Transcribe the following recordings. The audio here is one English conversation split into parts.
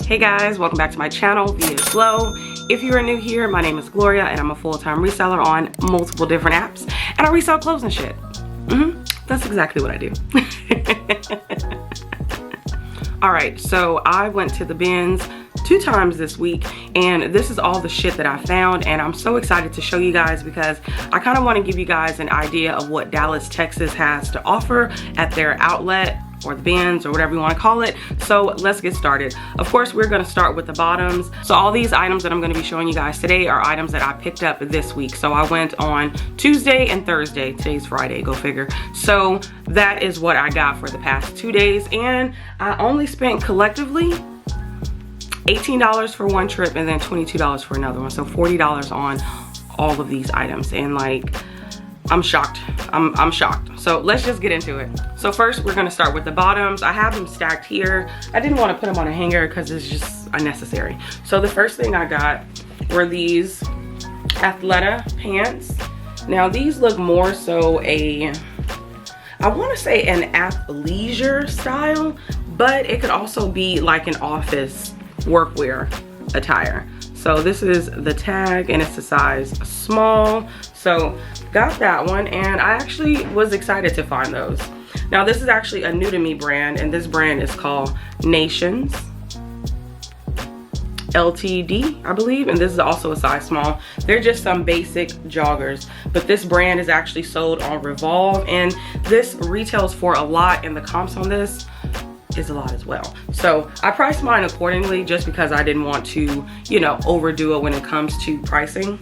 Hey guys, welcome back to my channel, Viaglo. If you are new here, my name is Gloria and I'm a full-time reseller on multiple different apps, and I resell clothes and shit. That's exactly what I do. Alright, so I went to the bins 2 times this week, and this is all the shit that I found, and I'm so excited to show you guys because I kind of want to give you guys an idea of what Dallas, Texas has to offer at their outlet, or the bins, or whatever you want to call it. So let's get started. Of course, we're going to start with the bottoms. So all these items that I'm going to be showing you guys today are items that I picked up this week. So I went on Tuesday and Thursday. Today's Friday, go figure. So that is what I got for the past 2 days, and I only spent collectively $18 for one trip and then $22 for another one. So $40 on all of these items, and like, I'm shocked. I'm shocked. So let's just get into it. So first, we're gonna start with the bottoms. I have them stacked here. I didn't want to put them on a hanger because it's just unnecessary. So the first thing I got were these Athleta pants. Now these look more so I want to say an athleisure style, but it could also be like an office workwear attire. So this is the tag, and it's a size small. So got that one, and I actually was excited to find those. Now this is actually a new to me brand, and this brand is called Nations Ltd, I believe, and this is also a size small. They're just some basic joggers, but this brand is actually sold on Revolve, and this retails for a lot, and the comps on this is a lot as well. So I priced mine accordingly just because I didn't want to, you know, overdo it when it comes to pricing.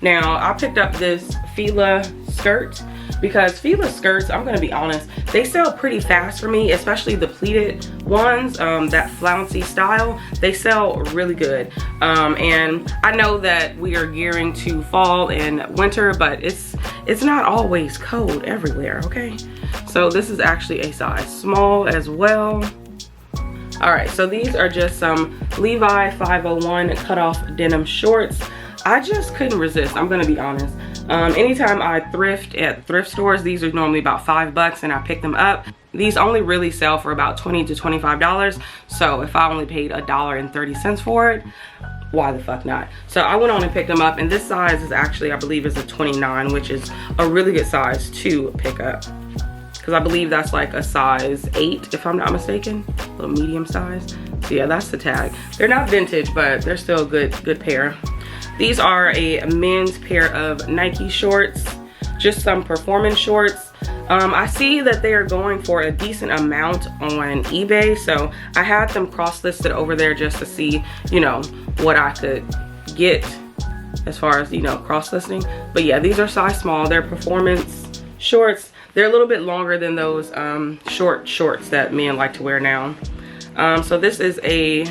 Now I picked up this Fila skirt because Fila skirts, I'm gonna be honest, they sell pretty fast for me, especially the pleated ones, that flouncy style. They sell really good. And I know that we are gearing to fall and winter, but it's not always cold everywhere, okay? So this is actually a size small as well. All right, so these are just some Levi 501 cutoff denim shorts. I just couldn't resist, I'm gonna be honest. Anytime I thrift at thrift stores, these are normally about $5 and I pick them up. These only really sell for about $20 to $25. So if I only paid $1.30 for it, why the fuck not? So I went on and picked them up, and this size is actually, I believe, is a 29, which is a really good size to pick up. Because I believe that's like a size 8, if I'm not mistaken, a little medium size. So yeah, that's the tag. They're not vintage, but they're still a good pair. These are a men's pair of Nike shorts, just some performance shorts. I see that they are going for a decent amount on eBay, so I had them cross-listed over there just to see, you know, what I could get as far as, you know, cross-listing. But yeah, these are size small. They're performance shorts. They're a little bit longer than those short shorts that men like to wear now. So this is a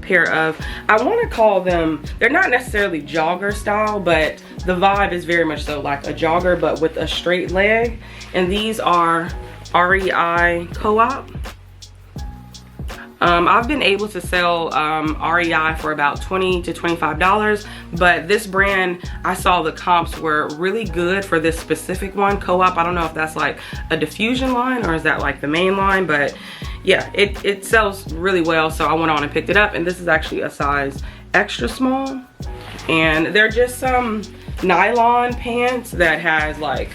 pair of, I want to call them, they're not necessarily jogger style, but the vibe is very much so like a jogger but with a straight leg. And these are REI Co-op. I've been able to sell REI for about $20 to $25, but this brand, I saw the comps were really good for this specific one, Co-op. I don't know if that's like a diffusion line or is that like the main line, but yeah, it sells really well, so I went on and picked it up, and this is actually a size extra small. And they're just some nylon pants that has like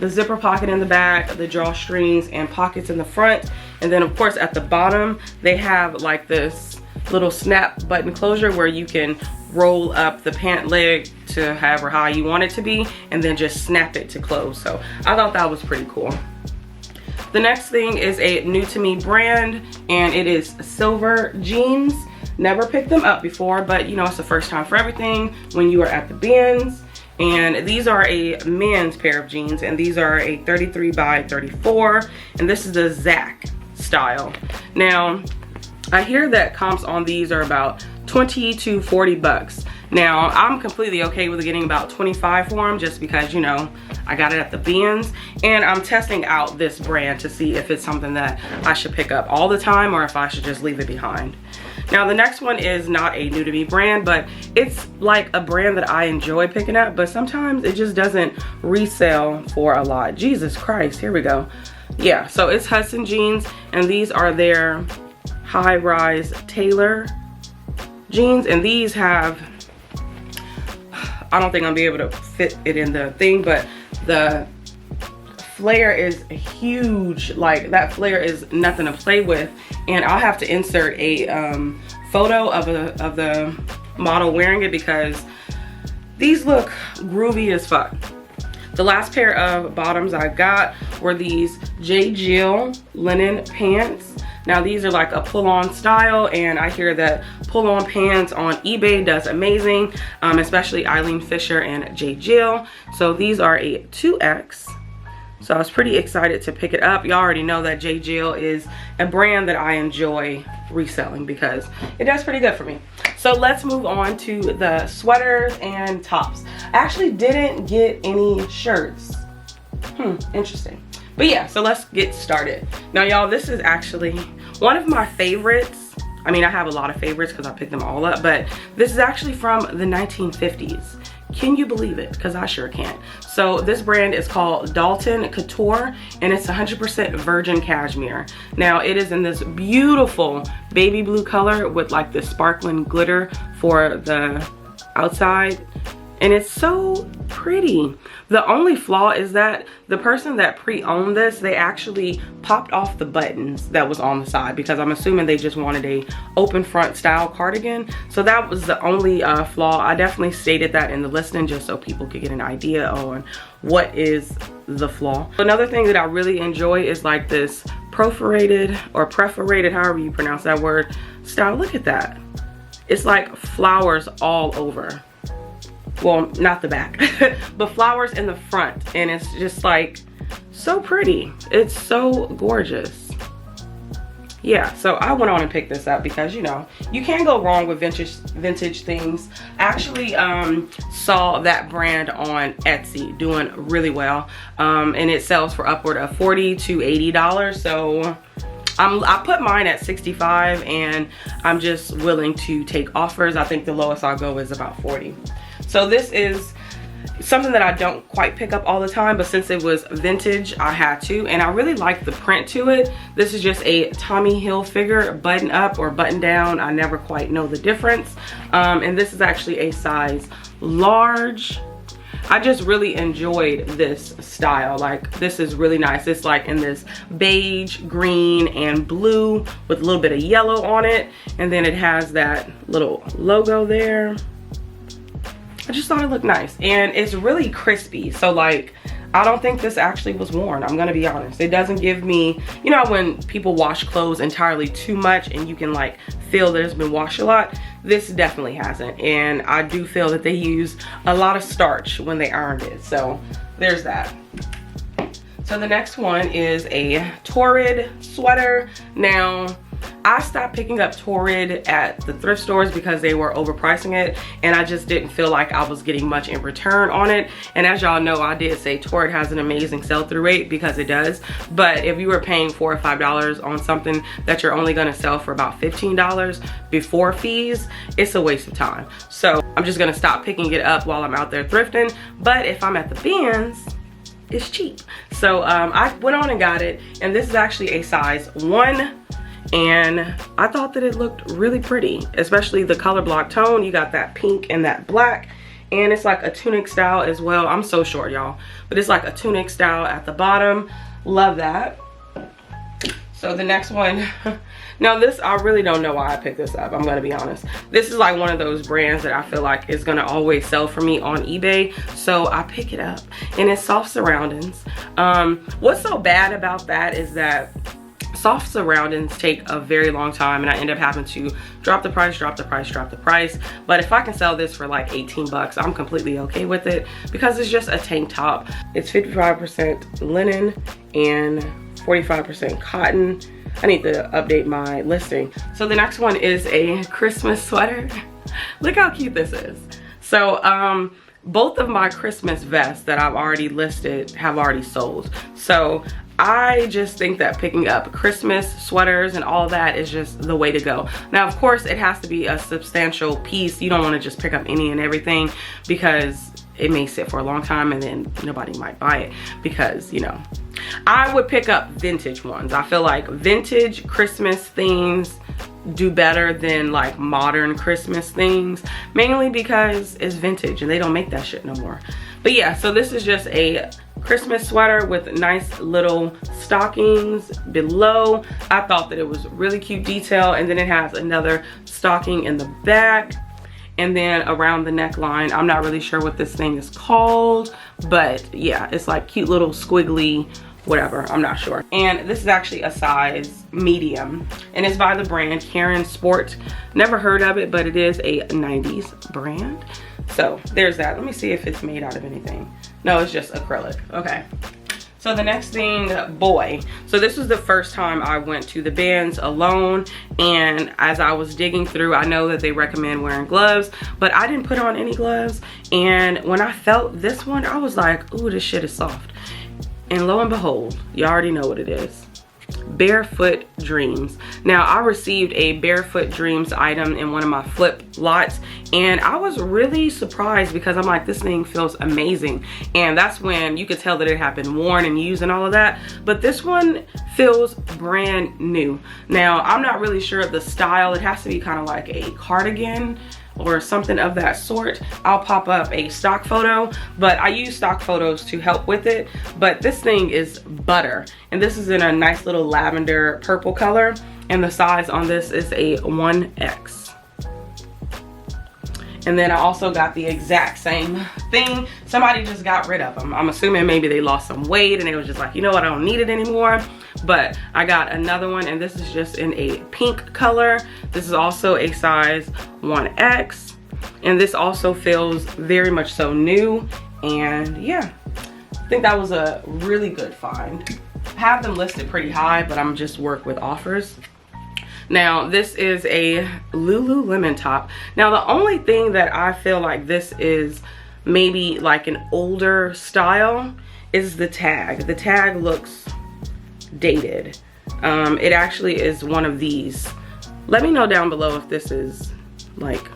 the zipper pocket in the back, the drawstrings, and pockets in the front. And then of course at the bottom, they have like this little snap button closure where you can roll up the pant leg to however high you want it to be, and then just snap it to close. So I thought that was pretty cool. The next thing is a new to me brand, and it is Silver Jeans. Never picked them up before, but you know, it's the first time for everything when you are at the bins. And these are a men's pair of jeans, and these are a 33 by 34, and this is the Zach style. Now, I hear that comps on these are about 20 to 40 bucks. Now, I'm completely okay with getting about 25 for them just because, you know, I got it at the bins, and I'm testing out this brand to see if it's something that I should pick up all the time or if I should just leave it behind. Now the next one is not a new to me brand, but it's like a brand that I enjoy picking up, but sometimes it just doesn't resell for a lot. Jesus Christ, here we go. Yeah, so it's Hudson Jeans, and these are their high-rise tailor jeans, and these have, I don't think I'll be able to fit it in the thing, but the flare is huge. Like, that flare is nothing to play with. And I'll have to insert a photo of the model wearing it, because these look groovy as fuck. The last pair of bottoms I got were these J. Jill linen pants. Now these are like a pull-on style, and I hear that pull-on pants on eBay does amazing, especially Eileen Fisher and J. Jill. So these are a 2X. So I was pretty excited to pick it up. You already know that J. Jill is a brand that I enjoy reselling because it does pretty good for me. So let's move on to the sweaters and tops. I actually didn't get any shirts. Interesting. But yeah, so let's get started. Now y'all, this is actually one of my favorites. I mean, I have a lot of favorites because I picked them all up, but this is actually from the 1950s. Can you believe it? Because I sure can't. So this brand is called Dalton Couture, and it's 100% virgin cashmere. Now it is in this beautiful baby blue color with like this sparkling glitter for the outside, and it's so pretty. The only flaw is that the person that pre-owned this, they actually popped off the buttons that was on the side, because I'm assuming they just wanted a open front style cardigan. So that was the only flaw. I definitely stated that in the listing just so people could get an idea on what is the flaw. Another thing that I really enjoy is like this perforated, however you pronounce that word, style. Look at that. It's like flowers all over. Well, not the back, but flowers in the front, and it's just like so pretty. It's so gorgeous. Yeah, so I went on and picked this up because, you know, you can't go wrong with vintage things. I actually saw that brand on Etsy doing really well, and it sells for upward of $40 to $80. So I put mine at $65, and I'm just willing to take offers. I think the lowest I'll go is about $40. So this is something that I don't quite pick up all the time, but since it was vintage, I had to, and I really like the print to it. This is just a Tommy Hilfiger button up or button down. I never quite know the difference. And this is actually a size large. I just really enjoyed this style. Like, this is really nice. It's like in this beige, green, and blue with a little bit of yellow on it. And then it has that little logo there. I just thought it looked nice, and it's really crispy. So like, I don't think this actually was worn. I'm gonna be honest. It doesn't give me, you know, when people wash clothes entirely too much and you can like feel that it's been washed a lot. This definitely hasn't, and I do feel that they use a lot of starch when they ironed it. So there's that. So the next one is a Torrid sweater. Now, I stopped picking up Torrid at the thrift stores because they were overpricing it, and I just didn't feel like I was getting much in return on it. And as y'all know, I did say Torrid has an amazing sell-through rate, because it does. But if you were paying $4 or $5 on something that you're only gonna sell for about $15 before fees, it's a waste of time. So I'm just gonna stop picking it up while I'm out there thrifting. But if I'm at the bins, it's cheap. So I went on and got it, and this is actually a size 1. And I thought that it looked really pretty, especially the color block tone. You got that pink and that black, and it's like a tunic style as well. I'm so short, y'all, but it's like a tunic style at the bottom. Love that. So the next one, now this, I really don't know why I picked this up, I'm gonna be honest. This is like one of those brands that I feel like is gonna always sell for me on eBay, so I pick it up, and it's Soft Surroundings. What's so bad about that is that soft surroundings take a very long time, and I end up having to drop the price. But if I can sell this for like 18 bucks, I'm completely okay with it, because it's just a tank top. It's 55% linen and 45% cotton. I need to update my listing. So the next one is a Christmas sweater. Look how cute this is. So both of my Christmas vests that I've already listed have already sold. So I just think that picking up Christmas sweaters and all that is just the way to go. Now, of course, it has to be a substantial piece. You don't want to just pick up any and everything, because it may sit for a long time and then nobody might buy it because, you know, I would pick up vintage ones. I feel like vintage Christmas things do better than like modern Christmas things, mainly because it's vintage and they don't make that shit no more. But yeah, so this is just a Christmas sweater with nice little stockings below. I thought that it was really cute detail, and then it has another stocking in the back. And then around the neckline, I'm not really sure what this thing is called, but yeah, it's like cute little squiggly whatever, I'm not sure. And this is actually a size medium, and it's by the brand Karen Sport. Never heard of it, but it is a 90s brand. So there's that. Let me see if it's made out of anything. No, it's just acrylic. Okay. So the next thing, boy. So this was the first time I went to the bins alone, and as I was digging through, I know that they recommend wearing gloves, but I didn't put on any gloves. And when I felt this one, I was like, ooh, this shit is soft. And lo and behold, you already know what it is. Barefoot Dreams. Now, I received a Barefoot Dreams item in one of my flip lots, and I was really surprised because I'm like, this thing feels amazing. And that's when you could tell that it had been worn and used and all of that. But this one feels brand new. Now, I'm not really sure of the style. It has to be kind of like a cardigan or something of that sort. I'll pop up a stock photo, but I use stock photos to help with it. But this thing is butter, and this is in a nice little lavender purple color, and the size on this is a 1X. And then I also got the exact same thing. Somebody just got rid of them. I'm assuming maybe they lost some weight and they was just like, you know what, I don't need it anymore. But I got another one, and this is just in a pink color. This is also a size 1X, and this also feels very much so new. And yeah, I think that was a really good find. I have them listed pretty high, but I'm just work with offers. Now, this is a Lululemon top. Now, the only thing that I feel like this is maybe like an older style is the tag. The tag looks dated. It actually is one of these. Let me know down below if this is like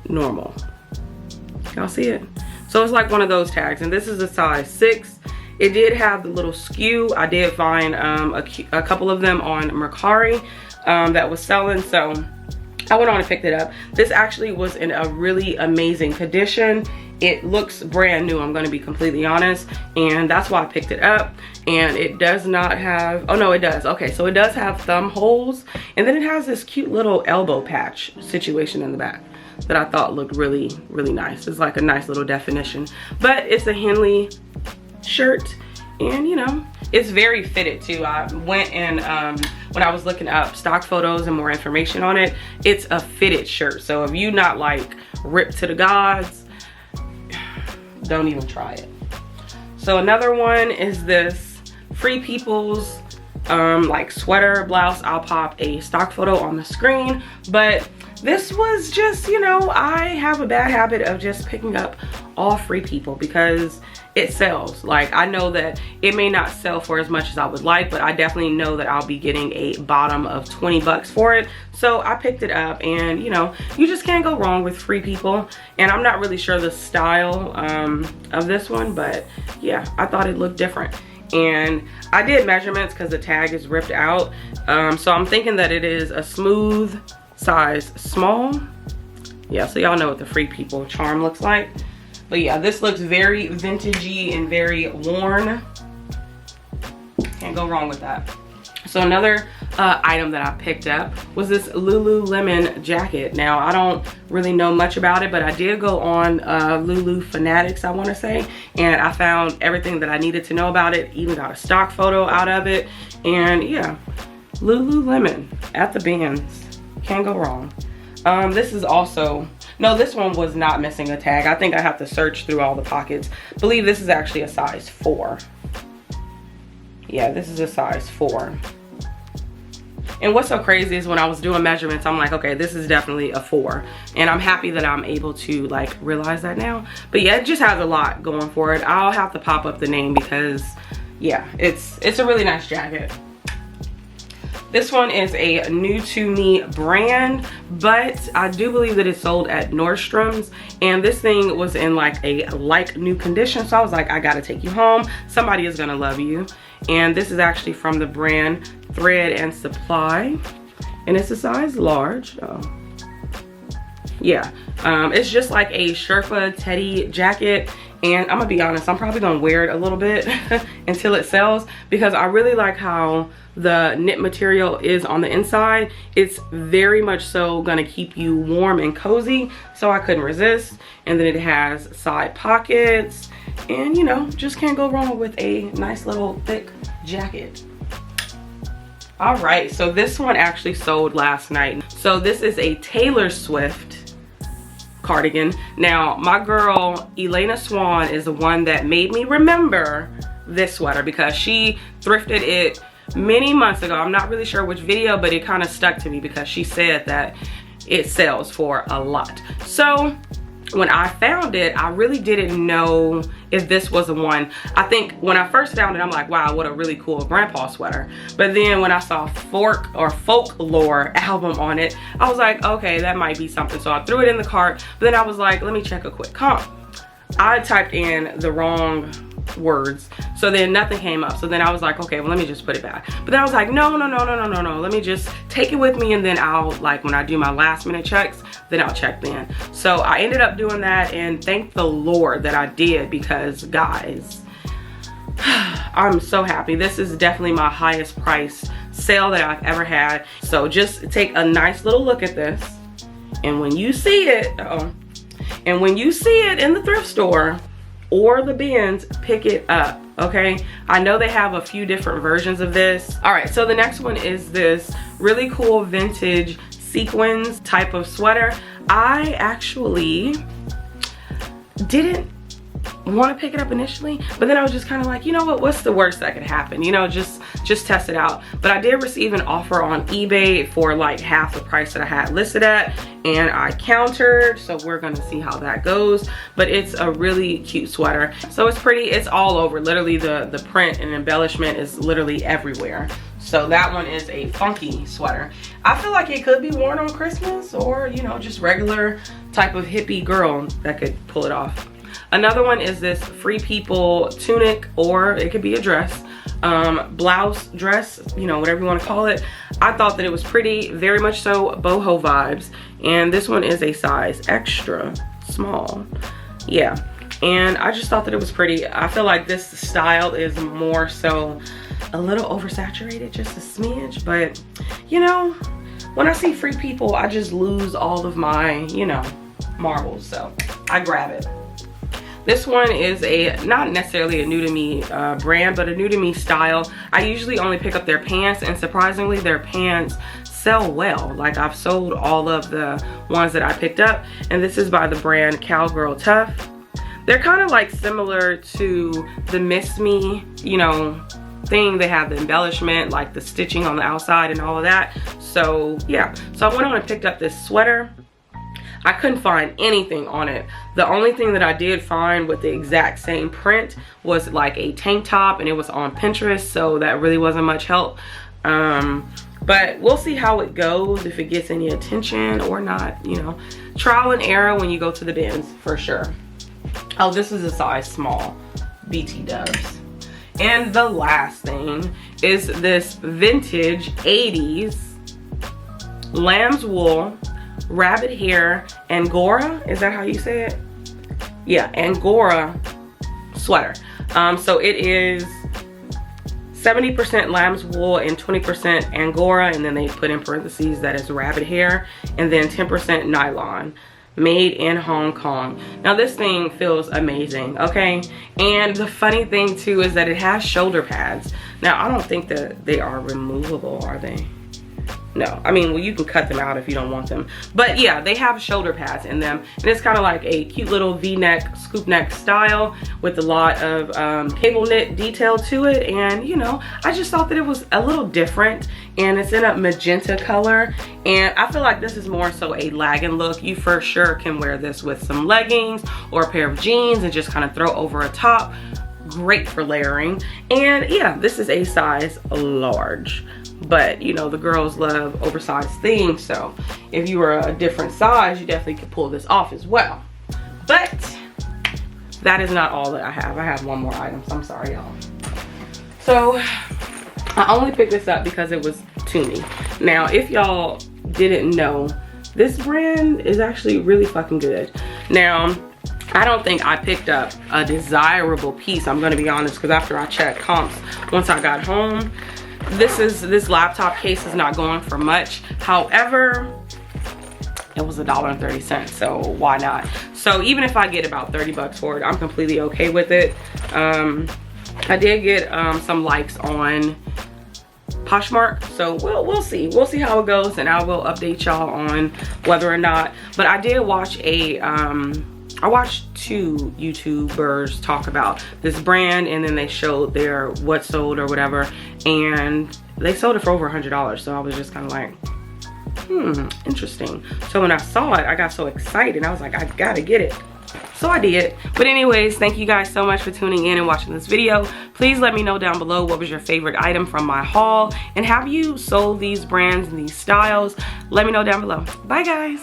normal. Y'all see it? So it's like one of those tags, and this is a size 6. It did have the little skew. I did find a couple of them on Mercari that was selling, so I went on and picked it up. This actually was in a really amazing condition. It looks brand new, I'm gonna be completely honest, and that's why I picked it up. And it does not have, oh no, it does. Okay, so it does have thumb holes, and then it has this cute little elbow patch situation in the back that I thought looked really, really nice. It's like a nice little definition, but it's a Henley shirt, and you know, it's very fitted too. I went and when I was looking up stock photos and more information on it, it's a fitted shirt. So if you not like ripped to the gods, don't even try it. So another one is this Free People's like sweater blouse. I'll pop a stock photo on the screen, but this was just, you know, I have a bad habit of just picking up all Free People because it sells. Like, I know that it may not sell for as much as I would like, but I definitely know that I'll be getting a bottom of 20 bucks for it. So I picked it up, and you know, you just can't go wrong with Free People. And I'm not really sure the style of this one, but yeah, I thought it looked different. And I did measurements because the tag is ripped out. So I'm thinking that it is a smooth size small. Yeah, so y'all know what the Free People charm looks like. But yeah, this looks very vintagey and very worn. Can't go wrong with that. So another item that I picked up was this Lululemon jacket. Now, I don't really know much about it, but I did go on Lulu Fanatics, I want to say, and I found everything that I needed to know about it. Even got a stock photo out of it. And yeah, Lululemon at the bins. Can't go wrong. This is also, no, this one was not missing a tag. I think I have to search through all the pockets. I believe this is actually a size 4. Yeah, this is a size 4. And what's so crazy is when I was doing measurements, I'm like, okay, this is definitely a 4. And I'm happy that I'm able to like realize that now. But yeah, it just has a lot going for it. I'll have to pop up the name because yeah, it's a really nice jacket. This one is a new to me brand, but I do believe that it's sold at Nordstrom's, and this thing was in like a like new condition, so I was like, I gotta take you home. Somebody is gonna love you. And this is actually from the brand Thread and Supply, and it's a size large. Yeah, it's just like a Sherpa teddy jacket, and I'm gonna be honest, I'm probably gonna wear it a little bit until it sells, because I really like how the knit material is on the inside. It's very much so gonna keep you warm and cozy, so I couldn't resist. And then it has side pockets, and you know, just can't go wrong with a nice little thick jacket. All right, so this one actually sold last night. So this is a Taylor Swift cardigan. Now, my girl Elena Swan is the one that made me remember this sweater, because she thrifted it many months ago. I'm not really sure which video, but it kind of stuck to me because she said that it sells for a lot. So when I found it, I really didn't know if this was the one. I think when I first found it, I'm like, wow, what a really cool grandpa sweater. But then when I saw Folklore album on it, I was like, okay, that might be something. So I threw it in the cart, but then I was like, let me check a quick comp. I typed in the wrong words, so then nothing came up. So then I was like, okay, well, let me just put it back. But then I was like, no, let me just take it with me, and then I'll, like, when I do my last minute checks, then I'll check then. So I ended up doing that, and thank the Lord that I did, because guys, I'm so happy. This is definitely my highest price sale that I've ever had. So just take a nice little look at this, and when you see it, and when you see it in the thrift store or the bins, pick it up, okay? I know they have a few different versions of this. All right, so the next one is this really cool vintage sequins type of sweater. I actually didn't want to pick it up initially, but then I was just kind of like, you know what, what's the worst that could happen? You know, just test it out. But I did receive an offer on eBay for like half the price that I had listed at, and I countered, so we're gonna see how that goes. But it's a really cute sweater, so it's pretty. It's all over. Literally the print and embellishment is literally everywhere. So that one is a funky sweater. I feel like it could be worn on Christmas, or you know, just regular type of hippie girl that could pull it off. Another one is this Free People tunic, or it could be a dress, blouse, dress, you know, whatever you want to call it. I thought that it was pretty, very much so boho vibes. And this one is a size extra small. Yeah, and I just thought that it was pretty. I feel like this style is more so a little oversaturated, just a smidge, but you know, when I see Free People, I just lose all of my, you know, marbles, so I grab it. This one is not necessarily a new to me brand, but a new to me style. I usually only pick up their pants, and surprisingly their pants sell well. Like, I've sold all of the ones that I picked up, and this is by the brand Cowgirl Tough. They're kind of like similar to the Miss Me, you know, thing. They have the embellishment, like the stitching on the outside and all of that. So yeah, so I went on and picked up this sweater. I couldn't find anything on it. The only thing that I did find with the exact same print was like a tank top, and it was on Pinterest, so that really wasn't much help. But we'll see how it goes, if it gets any attention or not, you know. Trial and error when you go to the bins, for sure. Oh, this is a size small, BT dubs. And the last thing is this vintage 80s lamb's wool, rabbit hair, Angora, is that how you say it? Yeah, Angora sweater. So it is 70% lamb's wool and 20% Angora, and then they put in parentheses that is rabbit hair, and then 10% nylon. Made in Hong Kong. Now this thing feels amazing, okay? And the funny thing too is that it has shoulder pads. Now I don't think that they are removable, are they? No, I mean, well, you can cut them out if you don't want them. But yeah, they have shoulder pads in them. And it's kind of like a cute little V-neck, scoop neck style with a lot of cable knit detail to it. And you know, I just thought that it was a little different. And it's in a magenta color. And I feel like this is more so a lagging look. You for sure can wear this with some leggings or a pair of jeans and just kind of throw over a top. great for layering. And yeah, this is a size large, but you know, the girls love oversized things, so if you were a different size, you definitely could pull this off as well. But that is not all that I have. I have one more item, so I'm sorry, y'all. So I only picked this up because it was Tumi. Now, if y'all didn't know, this brand is actually really fucking good. Now, I don't think I picked up a desirable piece, I'm gonna be honest, because after I checked comps, once I got home, this laptop case is not going for much. However, it was $1.30, so why not? So even if I get about 30 bucks for it, I'm completely okay with it. I did get some likes on Poshmark, so we'll see how it goes, and I will update y'all on whether or not. But I did watch I watched 2 YouTubers talk about this brand, and then they showed their what sold or whatever, and they sold it for over $100. So I was just kind of like, interesting. So when I saw it, I got so excited. I was like, I gotta get it. So I did. But anyways, thank you guys so much for tuning in and watching this video. Please let me know down below what was your favorite item from my haul, and have you sold these brands and these styles? Let me know down below. Bye guys.